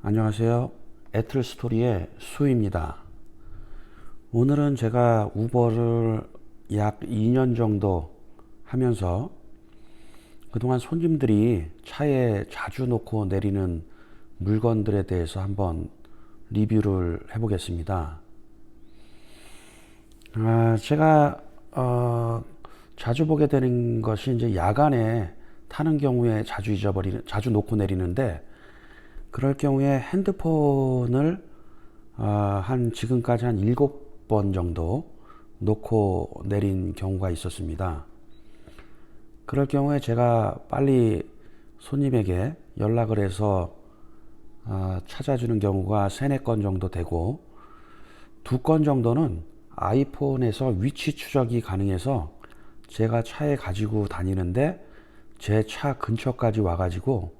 안녕하세요. 애틀스토리의 수입니다. 오늘은 제가 우버를 약 2년 정도 하면서 그동안 손님들이 차에 자주 놓고 내리는 물건들에 대해서 한번 리뷰를 해보겠습니다. 제가 자주 보게 되는 것이 이제 야간에 타는 경우에 자주 놓고 내리는데, 그럴 경우에 핸드폰을 한 지금까지 한 7번 정도 놓고 내린 경우가 있었습니다. 그럴 경우에 제가 빨리 손님에게 연락을 해서 찾아주는 경우가 3, 4건 정도 되고, 2건 정도는 아이폰에서 위치 추적이 가능해서 제가 차에 가지고 다니는데 제 차 근처까지 와가지고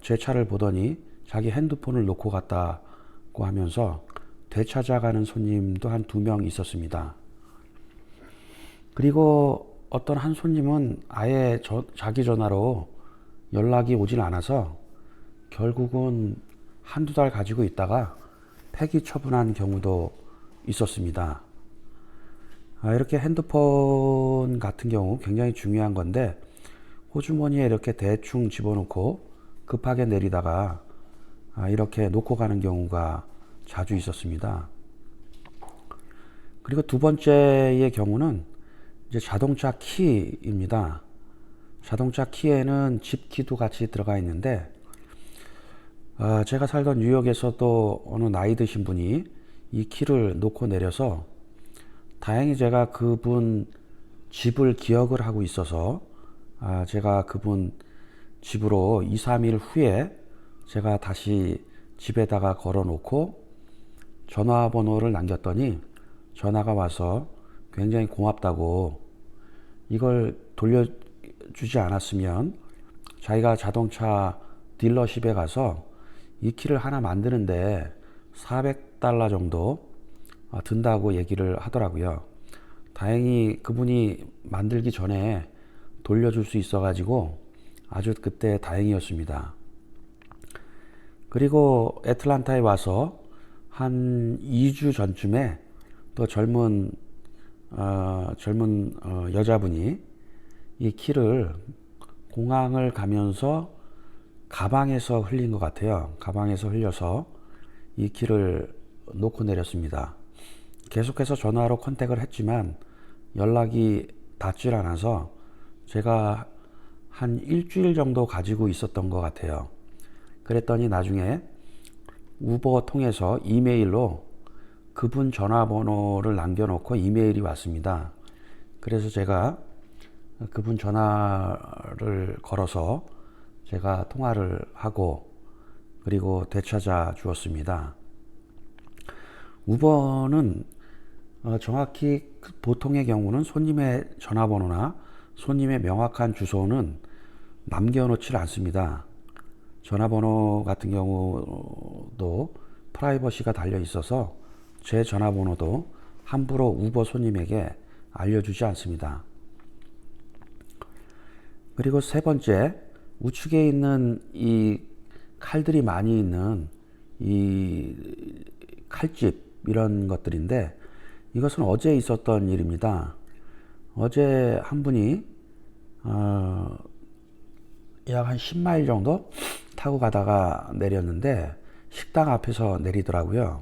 제 차를 보더니 자기 핸드폰을 놓고 갔다고 하면서 되찾아가는 손님도 한 2명 있었습니다. 그리고 어떤 한 손님은 아예 자기 전화로 연락이 오질 않아서 결국은 한두 달 가지고 있다가 폐기 처분한 경우도 있었습니다. 이렇게 핸드폰 같은 경우 굉장히 중요한 건데, 호주머니에 이렇게 대충 집어넣고 급하게 내리다가 이렇게 놓고 가는 경우가 자주 있었습니다. 그리고 2번째의 경우는 이제 자동차 키입니다. 자동차 키에는 집 키도 같이 들어가 있는데, 제가 살던 뉴욕에서도 어느 나이 드신 분이 이 키를 놓고 내려서, 다행히 제가 그분 집을 기억을 하고 있어서 제가 그분 집으로 2, 3일 후에 제가 다시 집에다가 걸어 놓고 전화번호를 남겼더니 전화가 와서 굉장히 고맙다고, 이걸 돌려주지 않았으면 자기가 자동차 딜러십에 가서 이 키를 하나 만드는데 $400 정도 든다고 얘기를 하더라고요. 다행히 그분이 만들기 전에 돌려줄 수 있어가지고 아주 그때 다행이었습니다. 그리고 애틀란타에 와서 한 2주 전쯤에 또 젊은 여자분이 이 키를 공항을 가면서 가방에서 흘린 것 같아요. 가방에서 흘려서 이 키를 놓고 내렸습니다. 계속해서 전화로 컨택을 했지만 연락이 닿질 않아서 제가 한 일주일 정도 가지고 있었던 것 같아요. 그랬더니 나중에 우버 통해서 이메일로 그분 전화번호를 남겨놓고 이메일이 왔습니다. 그래서 제가 그분 전화를 걸어서 제가 통화를 하고 그리고 되찾아 주었습니다. 우버는 정확히 보통의 경우는 손님의 전화번호나 손님의 명확한 주소는 남겨놓지 않습니다. 전화번호 같은 경우도 프라이버시가 달려 있어서 제 전화번호도 함부로 우버 손님에게 알려주지 않습니다. 그리고 3번째, 우측에 있는 이 칼들이 많이 있는 이 칼집 이런 것들인데, 이것은 어제 있었던 일입니다. 어제 한 분이 약 한 10마일 정도 타고 가다가 내렸는데 식당 앞에서 내리더라고요.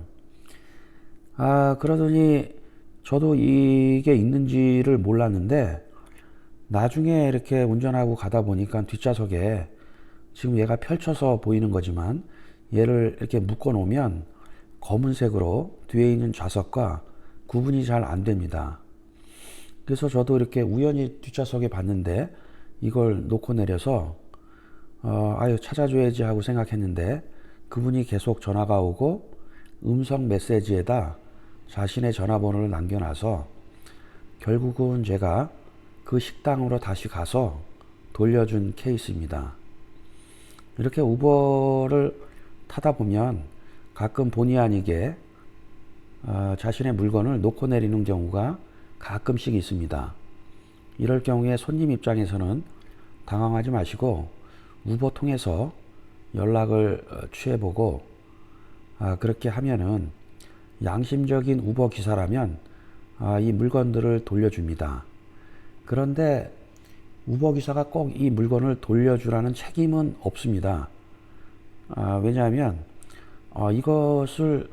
그러더니 저도 이게 있는지를 몰랐는데 나중에 이렇게 운전하고 가다 보니까 뒷좌석에, 지금 얘가 펼쳐서 보이는 거지만 얘를 이렇게 묶어 놓으면 검은색으로 뒤에 있는 좌석과 구분이 잘 안 됩니다. 그래서 저도 이렇게 우연히 뒷좌석에 봤는데 이걸 놓고 내려서 찾아줘야지 하고 생각했는데, 그분이 계속 전화가 오고 음성 메시지에다 자신의 전화번호를 남겨놔서 결국은 제가 그 식당으로 다시 가서 돌려준 케이스입니다. 이렇게 우버를 타다 보면 가끔 본의 아니게 자신의 물건을 놓고 내리는 경우가 가끔씩 있습니다. 이럴 경우에 손님 입장에서는 당황하지 마시고 우버 통해서 연락을 취해보고 그렇게 하면은 양심적인 우버 기사라면 이 물건들을 돌려줍니다. 그런데 우버 기사가 꼭 이 물건을 돌려주라는 책임은 없습니다. 왜냐하면 이것을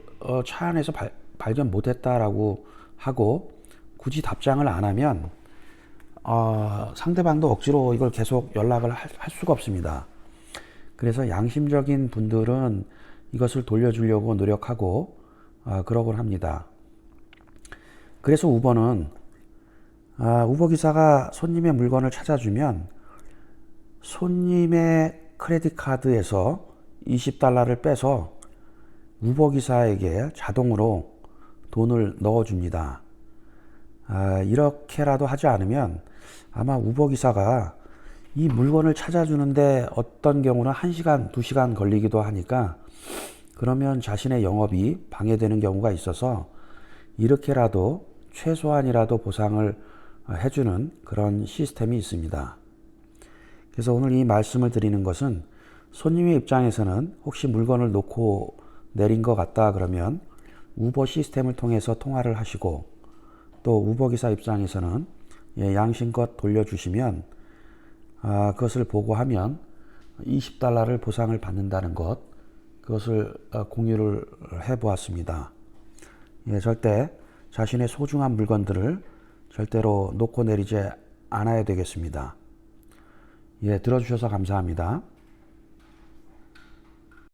차 안에서 발견 못했다라고 하고 굳이 답장을 안 하면 상대방도 억지로 이걸 계속 연락을 할 수가 없습니다. 그래서 양심적인 분들은 이것을 돌려주려고 노력하고 그러곤 합니다. 그래서 우버는 우버 기사가 손님의 물건을 찾아주면 손님의 크레딧 카드에서 $20를 빼서 우버 기사에게 자동으로 돈을 넣어줍니다. 이렇게라도 하지 않으면 아마 우버 기사가 이 물건을 찾아주는데 어떤 경우는 1시간, 2시간 걸리기도 하니까 그러면 자신의 영업이 방해되는 경우가 있어서 이렇게라도 최소한이라도 보상을 해주는 그런 시스템이 있습니다. 그래서 오늘 이 말씀을 드리는 것은 손님의 입장에서는 혹시 물건을 놓고 내린 것 같다 그러면 우버 시스템을 통해서 통화를 하시고 또 우버 기사 입장에서는 양심껏 돌려주시면 그것을 보고하면 $20를 보상을 받는다는 것, 그것을 공유를 해보았습니다. 절대 자신의 소중한 물건들을 절대로 놓고 내리지 않아야 되겠습니다. 들어주셔서 감사합니다.